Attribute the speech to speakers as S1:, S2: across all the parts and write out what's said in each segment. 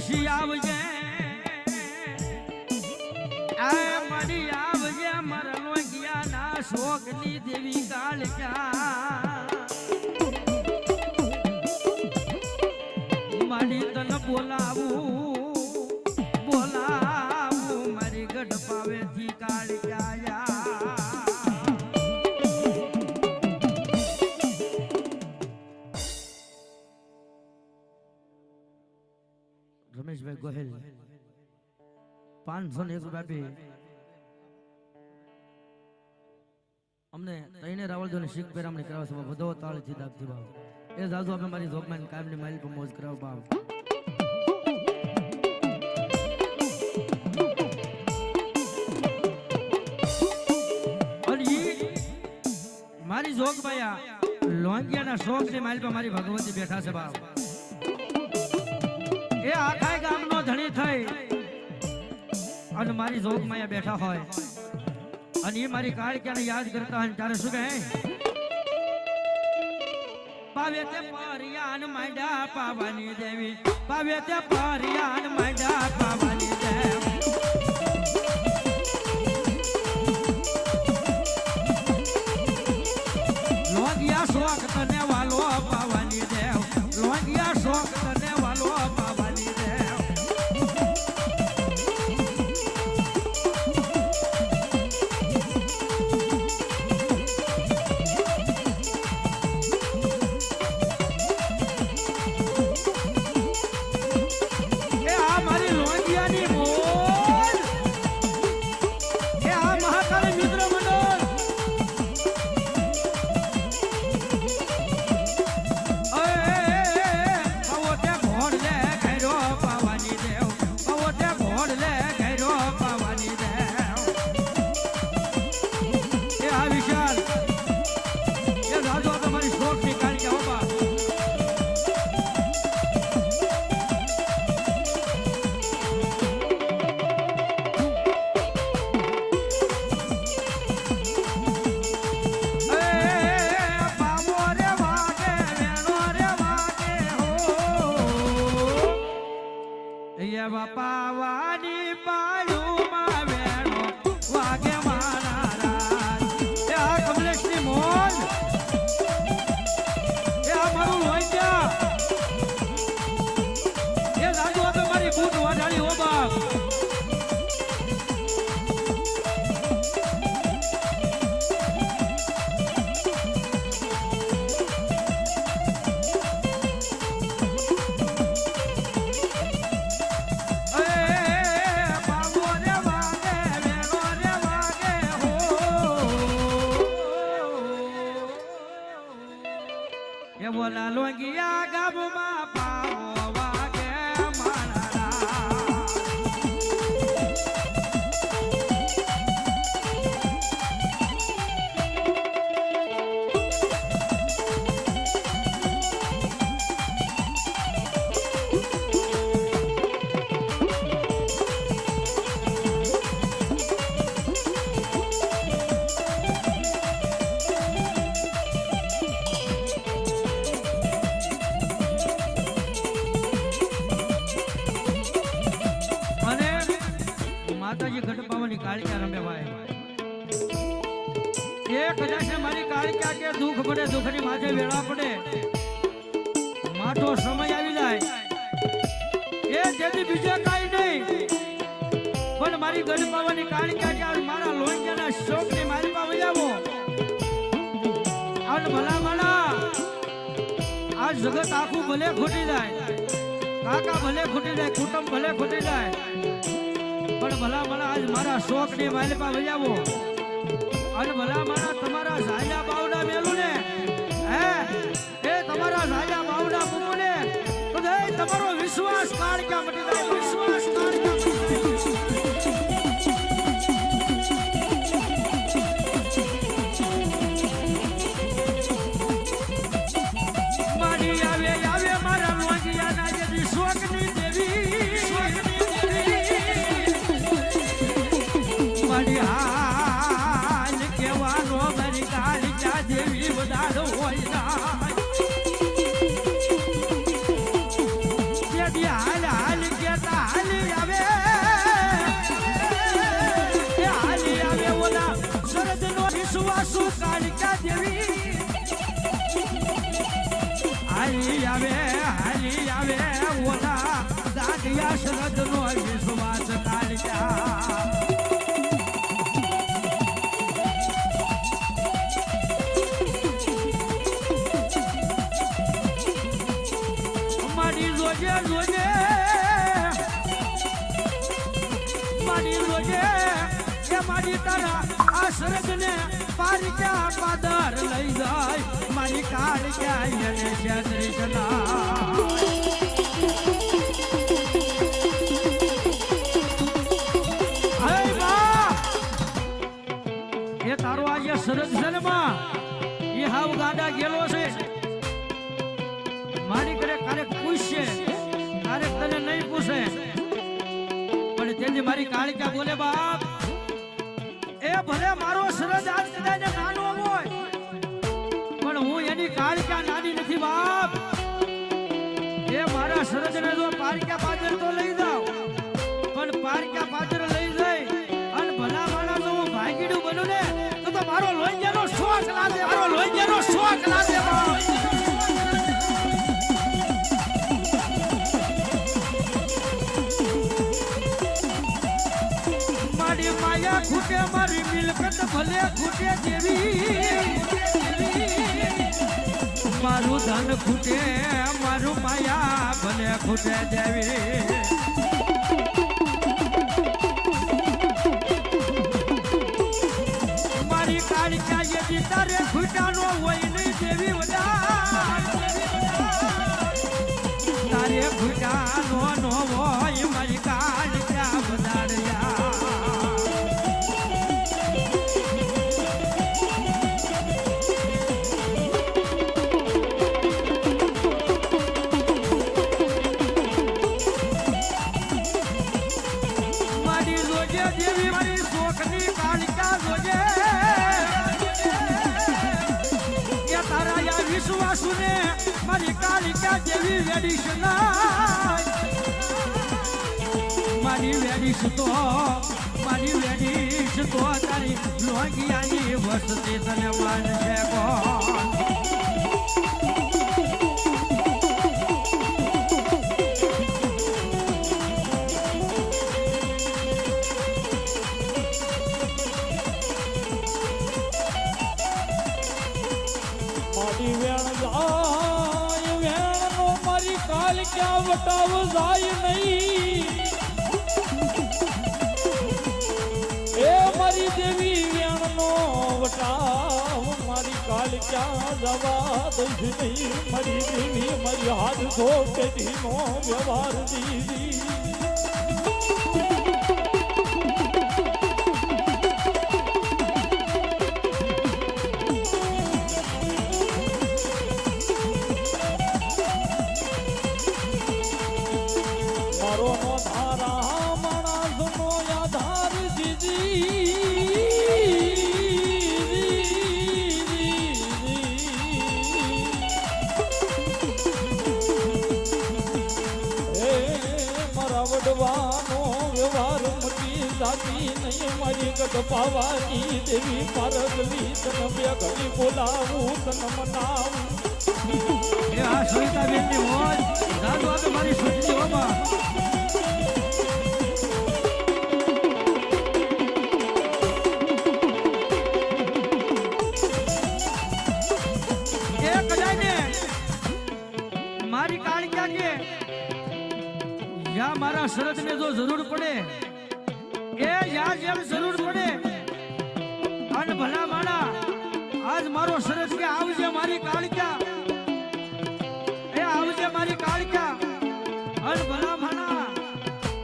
S1: પછી આવજે આ મારી આવજે મરનો ગયા ના શોકની દેવી કાળકા મારી તન બોલાવું મારી ગઢ પાવેથી કાળકા રમેશભાઈ ગોહેલ 501 રૂપિયા અમને તઈને રાવળજો શીખ પેરામણી કરાવવા છે વધો તાળથી દાબથી ભાવ એ જાજુ આપણે મારી જોગમાન કાયમની માઇલ પર મોજ કરાવ ભાવ મારી જોગભાઈ લોંગિયાના શોખની માઇલ પર મારી ભગવતી બેઠા છે ભાવ એ આખા ગામનો ધણી થઈ અને મારી જોગમાં બેઠા હોય અને એ મારી કાળક્યાને યાદ કરતા હોય ત્યારે શું કહે પાવે તે પરિયાન માંડા પાવાની દેવી પાવે તે પરિયાન માંડા પાવાની દેવી લોંગિયા શોખ તને વાલો પાવાની દેવ લોંગિયા શોખ તને વાલો પાવાની દેવ પાવાની પાડુમાં વેણો વાગે મારા રાત એ આ કમલેશની મોન એ આ મારું લોહિયા એ રાજુ આપે મારી બૂટ વાઢાળી હો બાપ બોલા લોંગિયા ગામમાં પાવો વાગે મારા માતાજી ગઢ પાવાની કાળિયા રમે ભાઈ એ કદાચ મારી કાળિયા કે દુઃખ પડે દુઃખની માથે વેળા પડે માઠો સમય આવી જાય એ જેથી બીજે કાઈ નહીં પણ મારી ગઢ પાવાની કાળિયા કે મારા લોહિયાના શોખની મારી પાસે આવો આલ ભલા માણા આ જગત આખું ભલે ખૂટી જાય કાકા ભલે ખૂટી જાય કુટુંબ ભલે ખૂટી જાય પણ ભલા મને આજ મારા શોખ ની માલિપા વજાવો અને ભલા મને તમારા ઝાયા બાવડા મેલું ને હે એ તમારા ઝાયા બાવડા મૂકું ને તો તમારો વિશ્વાસ કાળક્યા મટી જાય વિશ્વાસ કાળક્યા મટી જાય મારી આવે મારા લોહિયાના જે શોખની દેવી હાલ કેવાનો મારી કાળિયા દેવી વધારો હોય હાલ હાલ કે દેવી હાલી આવે ઓલા દાદિયા શરદનો વિશ્વાસ કાઢ્યા મારી જોજે એ મારી તારા આ શરદને પારિક્યા પાદર લઈ જાય મારી કાળિયા એને છેતરી ચલા એ તારો આજે શરદ છે ને માં એ હાવ ગાડા ગેલો છે મારી કરે ક્યારેક પૂછશે ક્યારેક તને નહીં પૂછે પણ તેથી મારી કાળિકા બોલે બાપ એ ભલે મારો શરદ આજ કદાચ નાનો હોય પણ હું એની કાળિકા નાની નથી બાપ એ મારા શરદ ને જો પારક્યા પાદર તો લઈ જાવ પણ પારક્યા પાદર લઈ જઈ અને ભલા માણા જો હું ભાગીડું બનું ને તો મારો લોહીનો શોખ લાગે મારી માયા ખૂટે મારી મિલકત ભલે ખૂટે દેવી મારું ધન ખૂટે મારું માયા ભલે ખૂટે દેવી મારી કાળિકા યદી તારે ખૂટાનો હોય નહીં દેવી તારે ખૂટાનો નો હોય મારી કાળિકા વધાડ્યા દેવી મારી શોખની કાળિકા જોજે એ તારા યા વિશ્વાસુને મારી કાળિકા દેવી વેડીશ ના મારી વેડીશ તો તારી લોગિયાની વસતી તને માનશે કોણ
S2: ક્યાં વટાવ જાય નહીં એ મારી દેવી વેણનો વટાવ મારી કાલ ક્યાં જવા દઈશ નહીં મારી દેવી મારી હાથ છોટેથી નો વ્યવહાર દીધી વ્યવહાર મટી જાતી નહીં મારી ગઢ પાવાની દેવી પારગલી તને બે ઘડી બોલાવું તને મનાવું
S1: એ આ સુઈતા બેનની મોજ દાદુ આ મારી સુજી હોમાં એ કદાને મારી કાળિકા કે યા મારા શરદ ને જો જરૂર પડે એ યા જેમ જરૂર પડે અને ભલા માણા આજ મારો શરદ કે આવજે મારી કાળિકા એ આવજે મારી કાળિકા અને ભલા માણા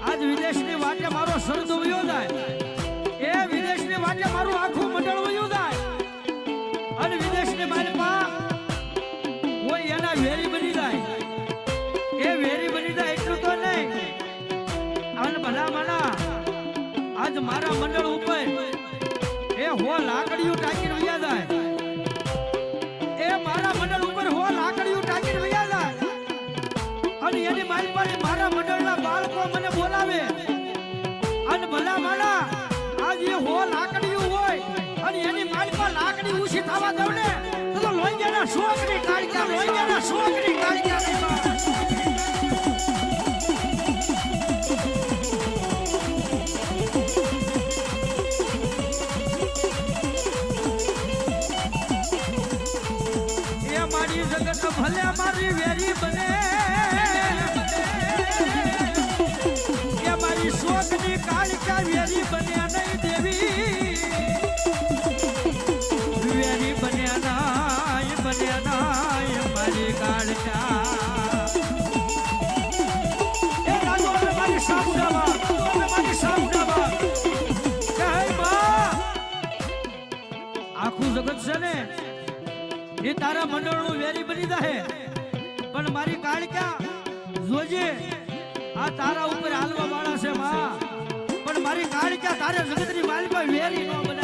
S1: આજ વિદેશની વાટે મારો શરદ વયો જાય એ વિદેશની વાટે મારું આખું મંડળ વયો જાય અને વિદેશની માલપા કોઈ એના વેરી બની જાય એ વેરી બની જાય એટલું તો નહીં અને ભલા માણા આજ મારા મંડળ ઉપર એ હો લાકડીઓ ટાંકીને વયા જાય એ મારા મંડળ ઉપર હો લાકડીઓ ટાંકીને વયા જાય અને એની માલપાની મારા મંડળના બાળકો મને બોલાવે અને ભલા માણા આજ એ હો લાકડીઓ હોય અને એની માલપા લાકડી ઉછી થાવ થવા દઉં ને તો લોહીના શોકની કાળકા લોહીના શોકની કાળકા એ મારી જગત ભલે મારી વેરી બને એ મારી શોકની કાળકા વેરી બન્યા નહીં દેવી વેરી બન્યા નાય મારી કાળકા એ રાજો મારી સામુડાવા કે હે બા આખું જગત છે ને એ તારા મંડળનું વેરી બની જાય પણ મારી કાળકા જોજે આ તારા ઉપર હાલવા વાળા છે માં પણ મારી કાળકા તારે જગતની માલિકા વેરી ન બને